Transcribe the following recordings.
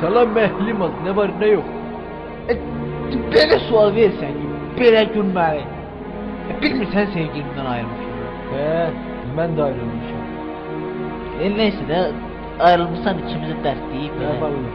Salam məhlimaz, ne var ne yok. Belə sual versən ki, belə gülməli. Bilmirsən sevgilimdən ayrılmışım. Ben de ayrılmışım. Neyse də ayrılmışsan içimizi dərd deyib. Ne vallahi.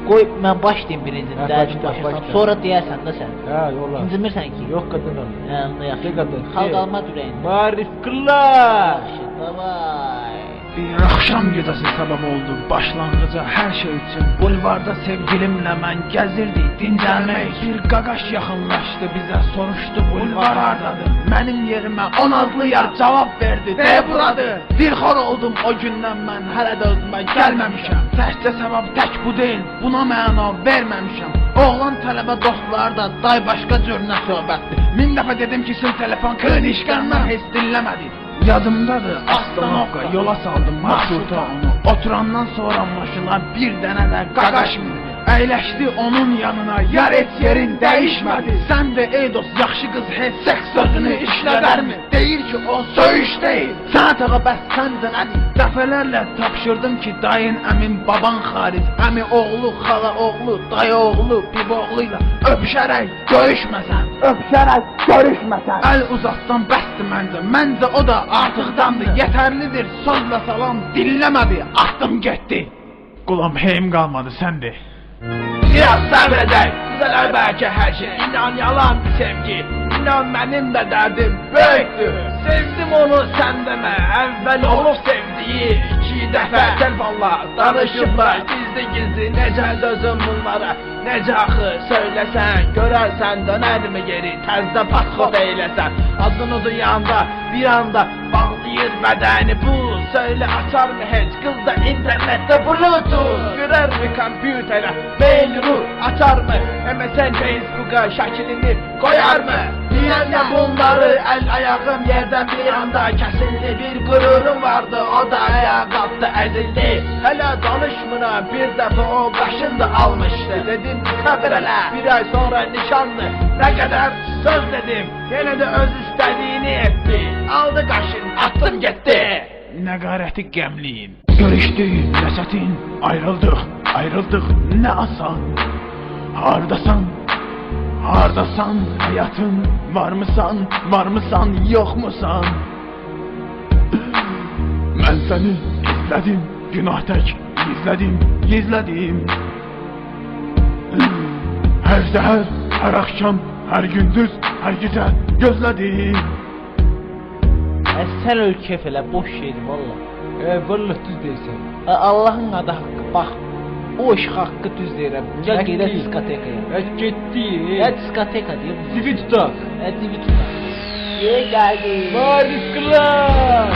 Qoy mən başlayayım birinci Ha, dərdim başla, başlasam, başla. sonra deyərsən də sən. Ha yola. İncimirsən ki? Yok kadın ol. Onda yaxşı. Ne kadın? Xalq alma ürəyində. Marif kıllar. Yaxşı, davay. Bir akşam gecesi sabah oldu başlangıca her şey için. Bulvarda sevgilimle ben gezirdik dincelmek. Bir qaqaş yaxınlaşdı bize soruştu bulvar hardadır. Benim yerime 10 adlı yer cevap verdi de buradır. Bir xor oldum o gündən mən hələ də özümə gəlməmişəm. Təkcə səbəb tək bu deyil, buna məna verməmişəm. Oğlan tələbə dostlar da day başqa cür nə söhbətdir. 1000 dəfə dedim ki sil telefon kırışkanlar heç dinləmədi. Yadımdadır Astanovka yola saldım marşruta onu. Oturandan sonra maşına bir dənə də qaqaş mı? Əyləşdi onun yanına, yar et yerin dəyişmədi. Sən də ey dost, yaxşı qız heç seks sözünü işlədərmi? Deyir ki o söyüş deyil, sənət ağa bəs səndə nədir? Dəfələrlə tapşırdım ki dayın əmin baban xaric, əmi oğlu, xala oğlu, dayı oğlu, bib oğluyla öpüşərək görüşməsən, əl uzatsan bəsdir məncə o da artıqdandır, yetərlidir sözlə salam dinləmədi, atdım getdi. Qulam heyim qalmadı səndi. Biraz sabredək, güzeler belki her şey. İnan yalan bir sevgi, inan benim de derdim büyüktür. Sevdim onu sen deme, evvel olub sevdiği 2 dəfə telefonla danışıblar gizli necə dözüm bunlara. Necə axı söyləsən, görərsən dönərmi geri, təzdə paskot eyləsən. Adını duyanda bir anda bağlayır bədəni bu. Söyle açar mı heç kız da internette bluetooth? Girer mi kompütere, mail.ru açar mı? MSN Facebook'a şəklini koyar mı? Diyen ya bunları el ayağım yerden bir anda kesildi. Bir gururum vardı o da ayağa kalktı ezildi. Hele danışmına bir defa o başında almıştı. Dedim sabır hele, bir ay sonra nişanlı. Ne kadar söz dedim, yine de öz istediğini etti. Aldı kaşın attım gitti. Ne gayreti gemliğin, görüştü lesetin, ayrıldık ne asan. Hardasan hayatın, var mısan yok musan? Ben seni izledim, günah tek gizledim. Her seher, her akşam, her gündüz, her gece gözledim. Sən öl kef elə, boş şeydir valla. Vallahi düz deyirsən. Allahın adı haqqı, bax. O iş haqqı düz deyirəm. Gəl gedə diskotekaya. Getdi. Diskoteka deyir. Divi tutaq. Divi tutaq. Gəldi. Marif kıllar.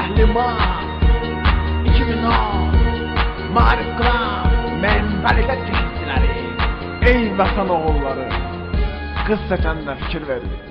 Əhliman 2010 Marif kılan menfalitet çeşitçileri. Ey vatan oğulları, kız seçenler fikir verin.